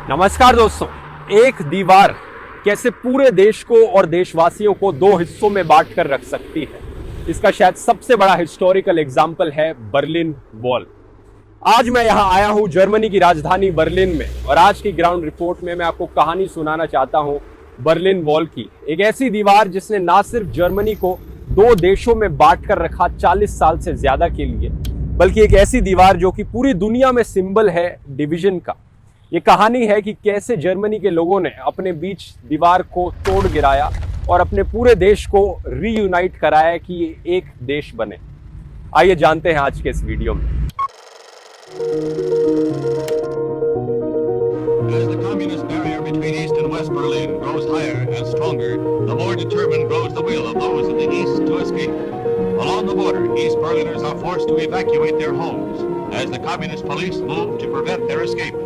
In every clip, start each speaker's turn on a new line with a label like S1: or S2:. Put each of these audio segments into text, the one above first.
S1: नमस्कार दोस्तों। एक दीवार कैसे पूरे देश को और देशवासियों को दो हिस्सों में बांट कर रख सकती है, इसका शायद सबसे बड़ा हिस्टोरिकल एग्जाम्पल है बर्लिन वॉल। आज मैं यहां आया हूं जर्मनी की राजधानी बर्लिन में, और आज की ग्राउंड रिपोर्ट में मैं आपको कहानी सुनाना चाहता हूं बर्लिन वॉल की। एक ऐसी दीवार जिसने ना सिर्फ जर्मनी को दो देशों में बांट कर रखा 40 साल से ज्यादा के लिए, बल्कि एक ऐसी दीवार जो कि पूरी दुनिया में सिंबल है डिवीजन का। ये कहानी है कि कैसे जर्मनी के लोगों ने अपने बीच दीवार को तोड़ गिराया और अपने पूरे देश को रीयूनाइट कराया कि ये एक देश बने। आइए जानते हैं आज के इस वीडियो में।
S2: As the communist barrier between East and West Berlin grows higher and stronger, the more determined grows the will of those in the East to escape. Along the border, East Berliners are forced to evacuate their homes as the communist police move to prevent their escape.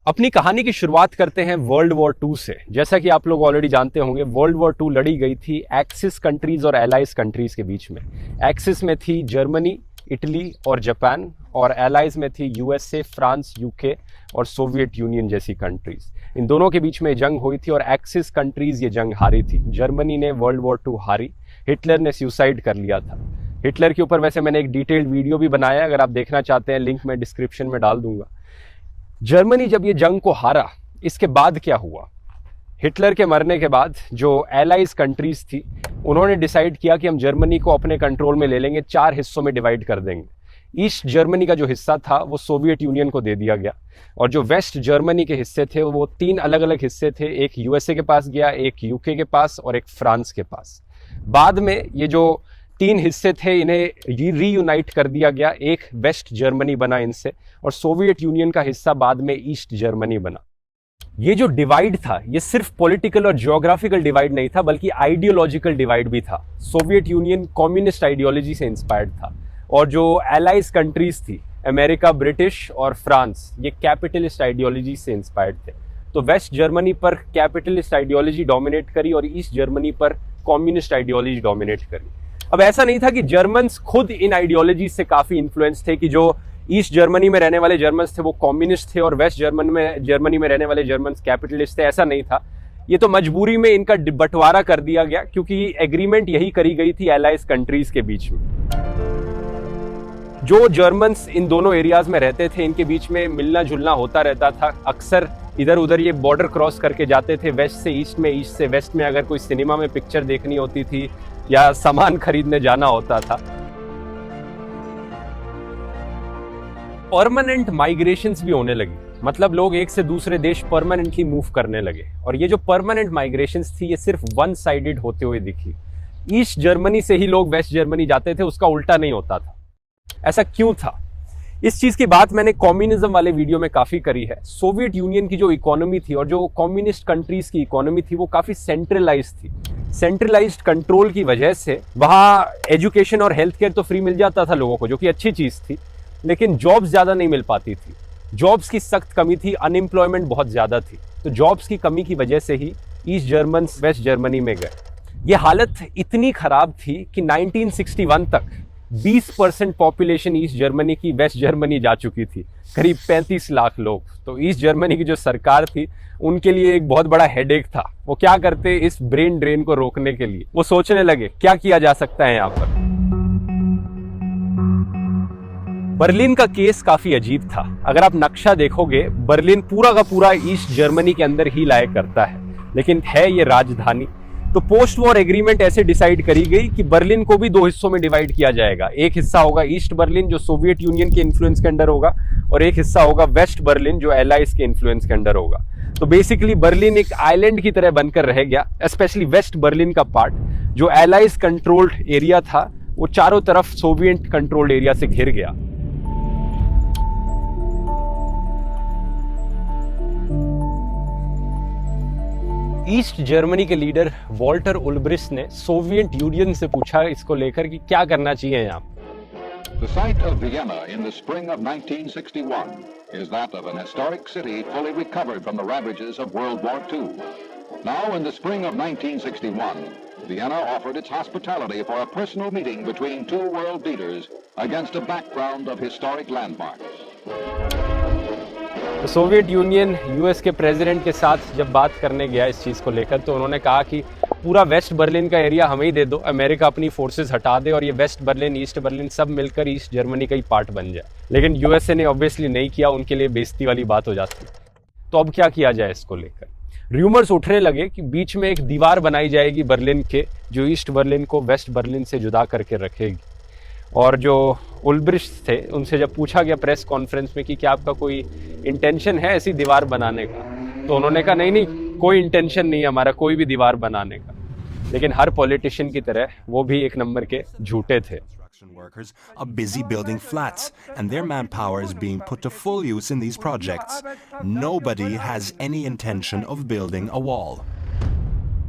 S1: अपनी कहानी की शुरुआत करते हैं world war 2 से। जैसा कि आप लोग ऑलरेडी जानते होंगे, वर्ल्ड वॉर 2 लड़ी गई थी एक्सिस कंट्रीज और एलाइज कंट्रीज के बीच में। एक्सिस में थी जर्मनी, इटली और जापान, और एलाइज में थी यूएसए, फ्रांस, यूके और सोवियत यूनियन जैसी कंट्रीज। इन दोनों के बीच में जंग हुई थी और एक्सिस कंट्रीज ये जंग हारी थी। जर्मनी ने वर्ल्ड वॉर 2 हारी। हिटलर ने सुसाइड कर लिया था। हिटलर के ऊपर वैसे मैंने एक डिटेल्ड वीडियो भी बनाया, अगर आप देखना चाहते हैं लिंक मैं डिस्क्रिप्शन में डाल दूंगा। जर्मनी जब ये जंग को हारा, इसके बाद क्या हुआ? हिटलर के मरने के बाद जो एलाइज कंट्रीज थी, उन्होंने डिसाइड किया कि हम जर्मनी को अपने कंट्रोल में ले लेंगे, 4 हिस्सों में डिवाइड कर देंगे। ईस्ट जर्मनी का जो हिस्सा था वो सोवियत यूनियन को दे दिया गया, और जो वेस्ट जर्मनी के हिस्से थे वो 3 अलग अलग हिस्से थे। एक यूएसए के पास गया, एक यूके के पास और एक फ्रांस के पास। बाद में ये जो 3 हिस्से थे इन्हें रीयूनाइट कर दिया गया, एक वेस्ट जर्मनी बना इनसे, और सोवियत यूनियन का हिस्सा बाद में ईस्ट जर्मनी बना। ये जो डिवाइड था ये सिर्फ पॉलिटिकल और जियोग्राफिकल डिवाइड नहीं था, बल्कि आइडियोलॉजिकल डिवाइड भी था। सोवियत यूनियन कम्युनिस्ट आइडियोलॉजी से इंस्पायर्ड था, और जो एलाइज कंट्रीज थी अमेरिका, ब्रिटिश और फ्रांस, ये कैपिटलिस्ट आइडियोलॉजी से इंस्पायर्ड थे। तो वेस्ट जर्मनी पर कैपिटलिस्ट आइडियोलॉजी डोमिनेट करी और ईस्ट जर्मनी पर कम्युनिस्ट आइडियोलॉजी डोमिनेट करी। अब ऐसा नहीं था कि जर्मन्स खुद इन आइडियोलॉजी से काफी इन्फ्लुएंस थे, कि जो ईस्ट जर्मनी में रहने वाले जर्मन्स थे वो कम्युनिस्ट थे और वेस्ट जर्मनी में रहने वाले जर्मन्स कैपिटलिस्ट थे। ऐसा नहीं था। ये तो मजबूरी में इनका बंटवारा कर दिया गया, क्योंकि एग्रीमेंट यही करी गई थी एलाइज कंट्रीज के बीच में। जो जर्मन्स इन दोनों एरियाज में रहते थे, इनके बीच में मिलना जुलना होता रहता था। अक्सर इधर उधर ये बॉर्डर क्रॉस करके जाते थे, वेस्ट से ईस्ट में, ईस्ट से वेस्ट में। अगर कोई सिनेमा में पिक्चर देखनी होती थी या सामान खरीदने जाना होता था। परमानेंट माइग्रेशंस भी होने लगी, मतलब लोग एक से दूसरे देश परमानेंटली मूव करने लगे। और ये जो परमानेंट माइग्रेशंस थी ये सिर्फ वन साइडेड होते हुए दिखी। ईस्ट जर्मनी से ही लोग वेस्ट जर्मनी जाते थे, उसका उल्टा नहीं होता था। ऐसा क्यों था? इस चीज की बात मैंने कम्युनिज्म वाले वीडियो में काफी करी है। सोवियत यूनियन की जो इकोनॉमी थी और जो कम्युनिस्ट कंट्रीज की इकोनॉमी थी वो काफी सेंट्रलाइज्ड थी। सेंट्रलाइज्ड कंट्रोल की वजह से वहां एजुकेशन और हेल्थ केयर तो फ्री मिल जाता था लोगों को, जो कि अच्छी चीज थी, लेकिन जॉब्स ज्यादा नहीं मिल पाती थी। जॉब्स की सख्त कमी थी, अनएम्प्लॉयमेंट बहुत ज्यादा थी। तो जॉब्स की कमी की वजह से ही ईस्ट जर्मन्स वेस्ट जर्मनी में गए। ये हालत इतनी खराब थी कि 1961 तक 20% पॉपुलेशन ईस्ट जर्मनी की वेस्ट जर्मनी जा चुकी थी, करीब 35 लाख लोग। तो ईस्ट जर्मनी की जो सरकार थी उनके लिए एक बहुत बड़ा हेडेक था। वो क्या करते, इस ब्रेन ड्रेन को रोकने के लिए वो सोचने लगे क्या किया जा सकता है यहाँ पर। बर्लिन का केस काफी अजीब था। अगर आप नक्शा देखोगे, बर्लिन पूरा का पूरा ईस्ट जर्मनी के अंदर ही लाया करता है, लेकिन है ये राजधानी। तो पोस्ट वॉर एग्रीमेंट ऐसे डिसाइड करी गई कि बर्लिन को भी 2 हिस्सों में डिवाइड किया जाएगा। एक हिस्सा होगा ईस्ट बर्लिन जो सोवियत यूनियन के इन्फ्लुएंस के अंडर होगा, और एक हिस्सा होगा वेस्ट बर्लिन जो एलाइज के इन्फ्लुएंस के अंडर होगा। तो बेसिकली बर्लिन एक आइलैंड की तरह बनकर रह गया। स्पेशली वेस्ट बर्लिन का पार्ट जो एलाइज कंट्रोल्ड एरिया था, वो चारों तरफ सोवियत कंट्रोल्ड एरिया से घिर गया। ईस्ट जर्मनी के लीडर वॉल्टर उल्ब्रिच ने सोवियत यूनियन से पूछा इसको लेकर कि क्या करना चाहिए यहाँ।
S3: The site of Vienna in the spring of 1961 is that of an historic city fully recovered from the ravages of World War II. Now, in the spring of 1961, Vienna offered its hospitality for a personal meeting between two world leaders against a background of historic landmarks.
S1: तो Soviet union US के president के साथ जब बात करने गया इस चीज़ को लेकर, तो उन्होंने कहा कि पूरा वेस्ट बर्लिन का एरिया हमें ही दे दो, अमेरिका अपनी फोर्सेस हटा दे और ये वेस्ट बर्लिन, ईस्ट बर्लिन सब मिलकर ईस्ट जर्मनी का ही पार्ट बन जाए। लेकिन यूएसए ने ऑब्वियसली नहीं किया, उनके लिए बेइज्जती वाली बात हो जाती। तो अब क्या किया जाए इसको लेकर? र्यूमर्स उठने लगे कि बीच में एक दीवार बनाई जाएगी बर्लिन के, जो ईस्ट बर्लिन को वेस्ट बर्लिन से जुदा करके रखेगी। और जो उल्ब्रिcht थे, उनसे जब पूछा गया प्रेस कॉन्फ्रेंस में कि क्या आपका कोई इंटेंशन है ऐसी दीवार बनाने का, तो उन्होंने कहा नहीं, कोई इंटेंशन नहीं है हमारा कोई भी दीवार बनाने का। लेकिन हर पॉलिटिशियन की तरह वो भी एक नंबर के झूठे थे।
S4: Workers are busy building flats, and their manpower is being put to full use in these projects. Nobody has any intention of building a wall.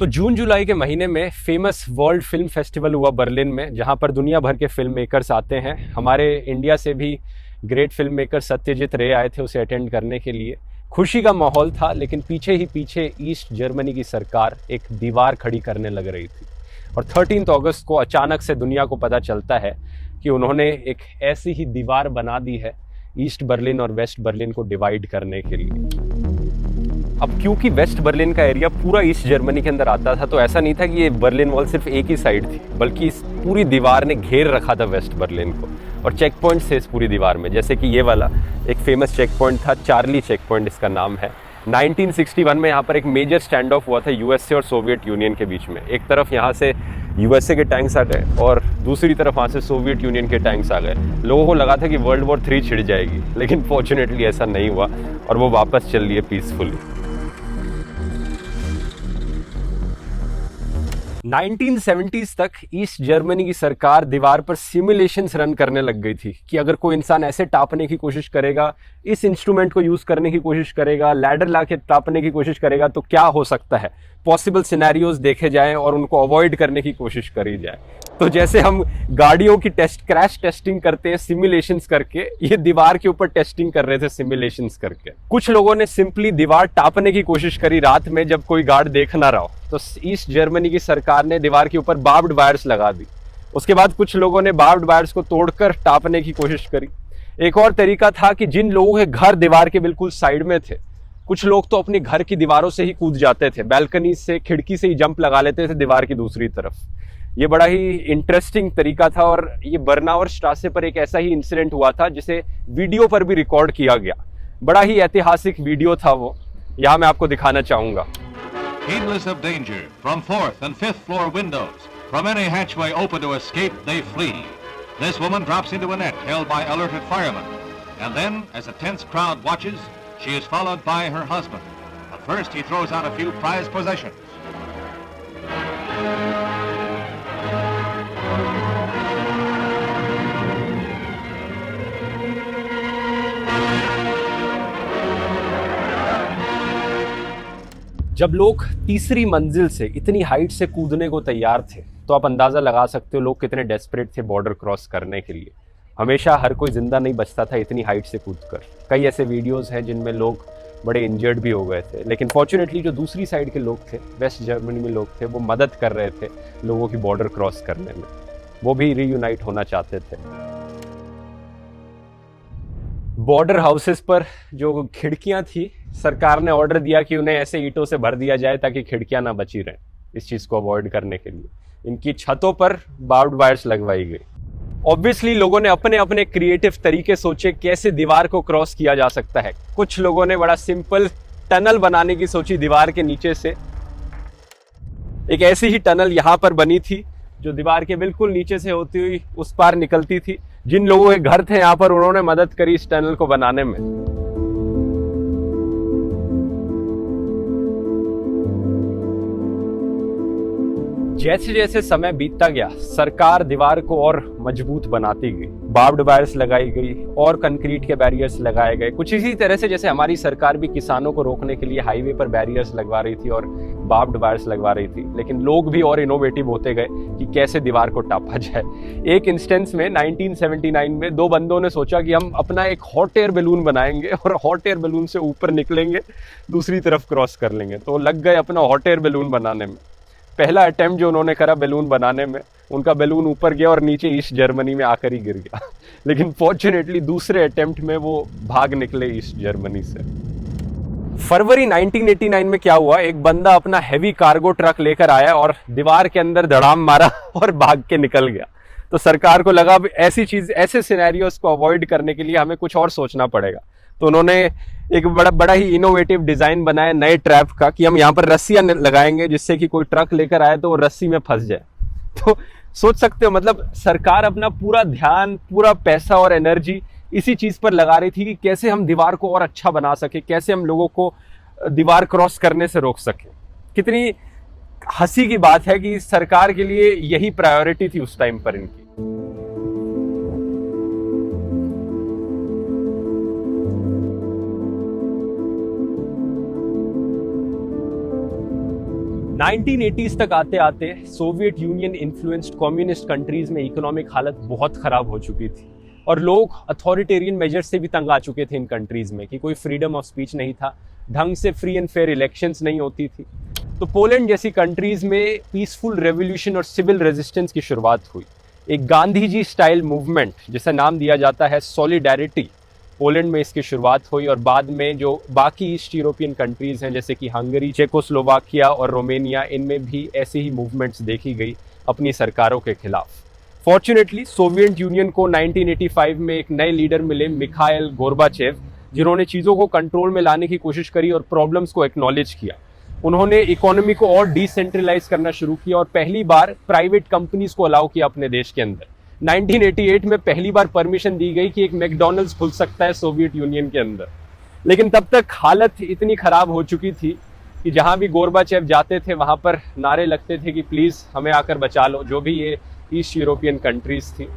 S1: तो जून जुलाई के महीने में फेमस वर्ल्ड फिल्म फेस्टिवल हुआ बर्लिन में, जहां पर दुनिया भर के फिल्म मेकर्स आते हैं। हमारे इंडिया से भी ग्रेट फिल्म मेकर सत्यजीत रे आए थे उसे अटेंड करने के लिए। खुशी का माहौल था, लेकिन पीछे ही पीछे ईस्ट जर्मनी की सरकार एक दीवार खड़ी करने लग रही थी। और 13 अगस्त को अचानक से दुनिया को पता चलता है कि उन्होंने एक ऐसी ही दीवार बना दी है ईस्ट बर्लिन और वेस्ट बर्लिन को डिवाइड करने के लिए। अब क्योंकि वेस्ट बर्लिन का एरिया पूरा ईस्ट जर्मनी के अंदर आता था, तो ऐसा नहीं था कि ये बर्लिन वॉल सिर्फ एक ही साइड थी, बल्कि इस पूरी दीवार ने घेर रखा था वेस्ट बर्लिन को। और चेक पॉइंट्स थे इस पूरी दीवार में, जैसे कि ये वाला एक फेमस चेक पॉइंट था, चार्ली चेक पॉइंट इसका नाम है। 1961 में यहाँ पर एक मेजर स्टैंड ऑफ हुआ था यूएसए और सोवियत यूनियन के बीच में। एक तरफ यहाँ से यूएसए के टैंक्स आ गए और दूसरी तरफ वहाँ से सोवियत यूनियन के टैंक्स आ गए। लोगों को लगा था कि वर्ल्ड वॉर 3 छिड़ जाएगी, लेकिन फॉर्चुनेटली ऐसा नहीं हुआ और वो वापस चल रही है पीसफुली। 1970s तक ईस्ट जर्मनी की सरकार दीवार पर सिमुलेशंस रन करने लग गई थी कि अगर कोई इंसान ऐसे टापने की कोशिश करेगा, इस इंस्ट्रूमेंट को यूज करने की कोशिश करेगा, लैडर लाके टापने की कोशिश करेगा, तो क्या हो सकता है। पॉसिबल सिनेरियोज देखे जाएं और उनको अवॉइड करने की कोशिश करी जाए। तो जैसे हम गाड़ियों की क्रैश टेस्टिंग करते हैं सिमुलेशंस करके, ये दीवार के ऊपर टेस्टिंग कर रहे थे सिमुलेशंस करके। कुछ लोगों ने सिंपली दीवार टापने की कोशिश करी रात में जब कोई गार्ड देख ना रहा हो, तो ईस्ट जर्मनी की सरकार ने दीवार के ऊपर बार्ब्ड वायर्स लगा दी। उसके बाद कुछ लोगों ने बार्ब्ड वायर्स को तोड़कर टापने की कोशिश करी। एक और तरीका था कि जिन लोगों के घर दीवार के बिल्कुल साइड में थे, कुछ लोग तो अपने घर की दीवारों से ही कूद जाते थे, बैल्कनी से, खिड़की से ही जंप लगा लेते थे दीवार की दूसरी तरफ। ये बड़ा ही इंटरेस्टिंग तरीका था और ये बर्नावर स्ट्रासे पर एक ऐसा ही इंसिडेंट हुआ था जिसे वीडियो पर भी रिकॉर्ड किया गया। बड़ा ही ऐतिहासिक वीडियो था वो, यहाँ मैं आपको दिखाना चाहूंगा।
S2: Heedless of danger, from 4th and 5th floor windows, from any hatchway open to escape, they flee. This woman drops into a net held by alerted firemen. And then, as a tense crowd watches, she is followed by her husband. But first, he throws out a few prized possessions.
S1: जब लोग तीसरी मंजिल से इतनी height से कूदने को तैयार थे, तो आप अंदाज़ा लगा सकते हो लोग कितने डेस्परेट थे बॉर्डर क्रॉस करने के लिए। हमेशा हर कोई जिंदा नहीं बचता था इतनी हाइट से कूदकर। कई ऐसे वीडियोस हैं जिनमें लोग बड़े इंजर्ड भी हो गए थे, लेकिन फॉर्चुनेटली जो दूसरी साइड के लोग थे, वेस्ट जर्मनी में लोग थे, वो मदद कर रहे थे लोगों की बॉर्डर क्रॉस करने में। वो भी रीयूनाइट होना चाहते थे। बॉर्डर हाउसेस पर जो खिड़कियां थी, सरकार ने ऑर्डर दिया कि उन्हें ऐसे ईंटों से भर दिया जाए ताकि खिड़कियां ना बची रहें। इस चीज़ को अवॉइड करने के लिए इनकी छतों पर बार्ब्ड वायर्स लगवाई गई। ऑब्वियसली लोगों ने अपने अपने क्रिएटिव तरीके सोचे कैसे दीवार को क्रॉस किया जा सकता है। कुछ लोगों ने बड़ा सिंपल टनल बनाने की सोची दीवार के नीचे से। एक ऐसी ही टनल यहाँ पर बनी थी जो दीवार के बिल्कुल नीचे से होती हुई उस पार निकलती थी। जिन लोगों के घर थे यहाँ पर, उन्होंने मदद करी इस टनल को बनाने में। जैसे जैसे समय बीतता गया सरकार दीवार को और मजबूत बनाती गई, बार्ब्ड वायर्स लगाई गई और कंक्रीट के बैरियर्स लगाए गए। कुछ इसी तरह से जैसे हमारी सरकार भी किसानों को रोकने के लिए हाईवे पर बैरियर्स लगवा रही थी और बार्ब्ड वायर्स लगवा रही थी, लेकिन लोग भी और इनोवेटिव होते गए कि कैसे दीवार को टापा जाए। एक इंस्टेंस में 1979 में दो बंदों ने सोचा कि हम अपना एक हॉट एयर बैलून बनाएंगे और हॉट एयर बैलून से ऊपर निकलेंगे, दूसरी तरफ क्रॉस कर लेंगे। तो लग गए अपना हॉट एयर बैलून बनाने में। पहला अटेम्प्ट जो उन्होंने करा बैलून बनाने में, उनका बैलून ऊपर गया और नीचे ईस्ट जर्मनी में आकर ही गिर गया। लेकिन फॉर्चुनेटली दूसरे अटेम्प्ट में वो भाग निकले ईस्ट जर्मनी से। फरवरी 1989 में क्या हुआ, एक बंदा अपना हैवी कार्गो ट्रक लेकर आया और दीवार के अंदर धड़ाम मारा और भाग के निकल गया। तो सरकार को लगा ऐसी चीज, ऐसे सिनेरियोस को अवॉइड करने के लिए हमें कुछ और सोचना पड़ेगा। तो उन्होंने एक बड़ा ही इनोवेटिव डिजाइन बनाया नए ट्रैप का कि हम यहाँ पर रस्सियां लगाएंगे जिससे कि कोई ट्रक लेकर आए तो वो रस्सी में फंस जाए। तो सोच सकते हो, मतलब सरकार अपना पूरा ध्यान, पूरा पैसा और एनर्जी इसी चीज पर लगा रही थी कि कैसे हम दीवार को और अच्छा बना सके, कैसे हम लोगों को दीवार क्रॉस करने से रोक सके। कितनी हंसी की बात है कि सरकार के लिए यही प्रायोरिटी थी उस टाइम पर इनकी। $1980s तक आते आते Soviet union influenced communist countries में इकोनॉमिक हालत बहुत खराब हो चुकी थी और लोग अथॉरिटेरियन मेजर्स से भी तंग आ चुके थे इन कंट्रीज में कि कोई फ्रीडम ऑफ स्पीच नहीं था, ढंग से फ्री एंड फेयर इलेक्शंस नहीं होती थी। तो पोलैंड जैसी कंट्रीज में पीसफुल रेवोल्यूशन और सिविल रेजिस्टेंस की शुरुआत हुई। एक गांधी जी स्टाइल मूवमेंट जिसे नाम दिया जाता है सॉलिडेरिटी, पोलैंड में इसकी शुरुआत हुई और बाद में जो बाकी ईस्ट यूरोपियन कंट्रीज हैं जैसे कि हंगरी, चेकोस्लोवाकिया और रोमेनिया, इनमें भी ऐसे ही मूवमेंट्स देखी गई अपनी सरकारों के खिलाफ। फॉर्चुनेटली सोवियत यूनियन को 1985 में एक नए लीडर मिले, मिखाइल गोर्बाचेव, जिन्होंने चीज़ों को कंट्रोल में लाने की कोशिश करी और प्रॉब्लम्स को एक्नॉलेज किया। उन्होंने इकोनॉमी को और डिसेंट्रलाइज करना शुरू किया और पहली बार प्राइवेट कंपनीज को अलाउ किया अपने देश के अंदर। 1988 में पहली बार परमिशन दी गई कि एक मैकडॉनल्ड्स खुल सकता है सोवियत यूनियन के अंदर। लेकिन तब तक हालत इतनी खराब हो चुकी थी कि जहां भी गोर्बाचेव जाते थे वहां पर नारे लगते थे कि प्लीज हमें आकर बचा लो, जो भी ये ईस्ट यूरोपियन कंट्रीज थी।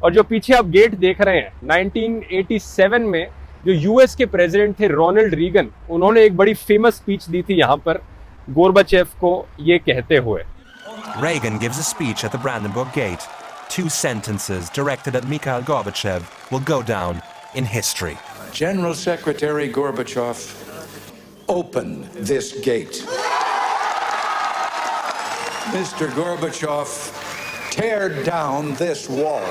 S1: और जो पीछे आप गेट देख रहे हैं, 1987 में जो यूएस के प्रेसिडेंट थे रोनाल्ड रीगन, उन्होंने एक बड़ी फेमस स्पीच दी थी यहाँ पर गोर्बाचेव को ये कहते हुए।
S4: Reagan gives a speech at the Brandenburg Gate. 2 sentences directed at Mikhail Gorbachev will go down in history.
S5: General Secretary Gorbachev, open this gate. Mr. Gorbachev, tear down this wall.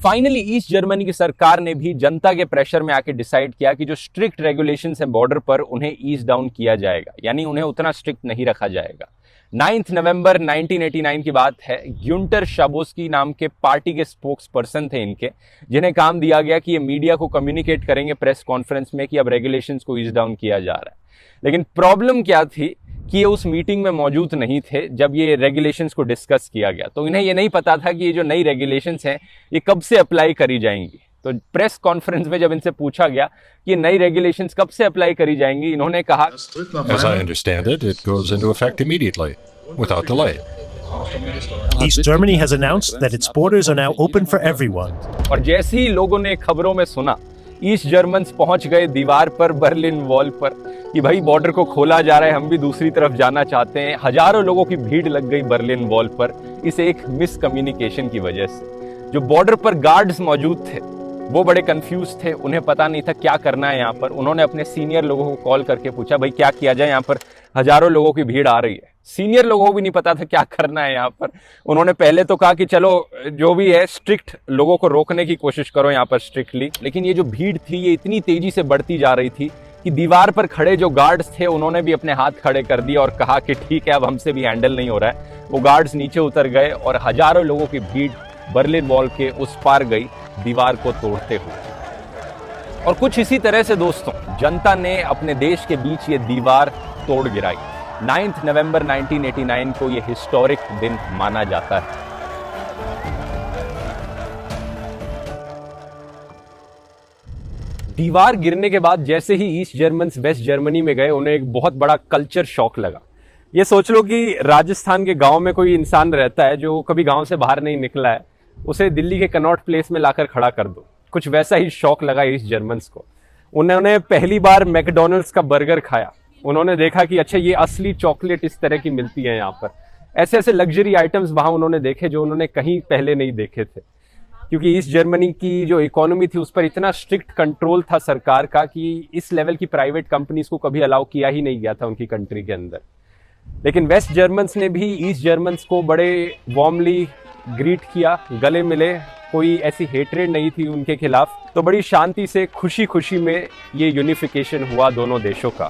S1: Finally east Germany की सरकार ने भी जनता के pressure में आके decide किया कि जो स्ट्रिक्ट रेगुलेशंस हैं बॉर्डर पर, उन्हें ईज डाउन किया जाएगा, यानी उन्हें उतना स्ट्रिक्ट नहीं रखा जाएगा। 9 नवंबर 1989 की बात है। ग्युंटर शाबोस्की नाम के पार्टी के स्पोक्स पर्सन थे इनके, जिन्हें काम दिया गया कि ये मीडिया को कम्युनिकेट करेंगे प्रेस कॉन्फ्रेंस में कि अब रेगुलेशंस को ईज डाउन किया जा रहा है। लेकिन प्रॉब्लम क्या थी कि ये उस मीटिंग में मौजूद नहीं थे जब ये रेगुलेशंस को डिस्कस किया गया। तो इन्हें ये नहीं पता था कि ये जो नई रेगुलेशंस हैं ये कब से अप्लाई करी जाएंगी। तो प्रेस कॉन्फ्रेंस में जब इनसे पूछा गया कि नई रेगुलेशंस कब से अप्लाई करी जाएंगी, इन्होंने कहा,
S6: As I understand it, it goes into effect immediately, without delay.
S7: East Germany has announced that its borders are now open for everyone.
S1: और जैसे ही लोगों ने खबरों में सुना, ईस्ट जर्मन्स पहुंच गए दीवार पर, बर्लिन वॉल पर, कि भाई बॉर्डर को खोला जा रहा है, हम भी दूसरी तरफ जाना चाहते हैं। हजारों लोगों की भीड़ लग गई बर्लिन वॉल पर, इस एक मिसकम्युनिकेशन की वजह से। जो बॉर्डर पर गार्ड्स मौजूद थे वो बड़े कंफ्यूज थे, उन्हें पता नहीं था क्या करना है यहाँ पर। उन्होंने अपने सीनियर लोगों को कॉल करके पूछा, भाई क्या किया जाए, यहाँ पर हजारों लोगों की भीड़ आ रही है। सीनियर लोगों को भी नहीं पता था क्या करना है यहाँ पर। उन्होंने पहले तो कहा कि चलो जो भी है स्ट्रिक्ट लोगों को रोकने की कोशिश करो यहाँ पर स्ट्रिक्टली। लेकिन ये जो भीड़ थी ये इतनी तेजी से बढ़ती जा रही थी कि दीवार पर खड़े जो गार्ड्स थे उन्होंने भी अपने हाथ खड़े कर दिए और कहा कि ठीक है अब हमसे भी हैंडल नहीं हो रहा है। वो गार्ड्स नीचे उतर गए और हजारों लोगों की भीड़ बर्लिन वॉल के उस पार गई दीवार को तोड़ते हुए। और कुछ इसी तरह से दोस्तों जनता ने अपने देश के बीच ये दीवार तोड़ गिराई। 9 नवंबर 1989 को ये हिस्टोरिक दिन माना जाता है। दीवार गिरने के बाद जैसे ही ईस्ट जर्मन्स वेस्ट जर्मनी में गए, उन्हें एक बहुत बड़ा कल्चर शॉक लगा। ये सोच लो कि राजस्थान के गांव में कोई इंसान रहता है जो कभी गांव से बाहर नहीं निकला है, उसे दिल्ली के कनॉट प्लेस में लाकर खड़ा कर दो। कुछ वैसा ही शौक लगा ईस्ट जर्मन्स को। उन्होंने पहली बार मैकडॉनल्ड्स का बर्गर खाया, उन्होंने देखा कि अच्छा ये असली चॉकलेट इस तरह की मिलती है यहाँ पर। ऐसे ऐसे लग्जरी आइटम्स वहाँ उन्होंने देखे जो उन्होंने कहीं पहले नहीं देखे थे, क्योंकि ईस्ट जर्मनी की जो इकोनॉमी थी उस पर इतना स्ट्रिक्ट कंट्रोल था सरकार का कि इस लेवल की प्राइवेट कंपनीज को कभी अलाउ किया ही नहीं गया था उनकी कंट्री के अंदर। लेकिन वेस्ट जर्मन्स ने भी ईस्ट जर्मन्स को बड़े वार्मली ग्रीट किया, गले मिले, कोई ऐसी हेट्रेड नहीं थी उनके खिलाफ। तो बड़ी शांति से खुशी खुशी में ये यूनिफिकेशन हुआ दोनों देशों का।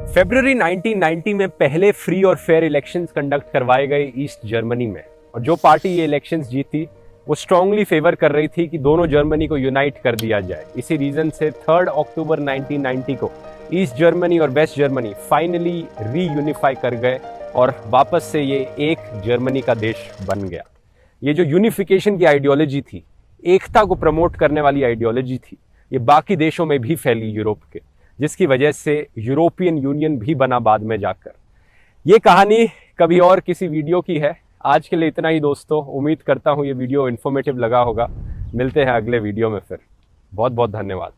S1: फरवरी 1990 में पहले फ्री और फेयर इलेक्शंस कंडक्ट करवाए गए ईस्ट जर्मनी में, और जो पार्टी ये इलेक्शंस जीती वो स्ट्रांगली फेवर कर रही थी कि दोनों जर्मनी को यूनाइट कर दिया जाए। इसी रीजन से 3 अक्टूबर 1990 को ईस्ट जर्मनी और वेस्ट जर्मनी फाइनली रीयूनिफाई कर गए और वापस से ये एक जर्मनी का देश बन गया। ये जो यूनिफिकेशन की आइडियोलॉजी थी, एकता को प्रमोट करने वाली आइडियोलॉजी थी, ये बाकी देशों में भी फैली यूरोप के, जिसकी वजह से यूरोपियन यूनियन भी बना बाद में जाकर। ये कहानी कभी और किसी वीडियो की है। आज के लिए इतना ही दोस्तों, उम्मीद करता हूँ ये वीडियो इन्फॉर्मेटिव लगा होगा। मिलते हैं अगले वीडियो में फिर। बहुत बहुत धन्यवाद।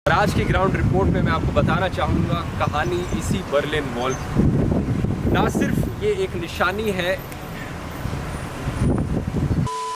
S1: और आज की ग्राउंड रिपोर्ट में मैं आपको बताना चाहूँगा कहानी इसी बर्लिन वॉल की। ना सिर्फ ये एक निशानी है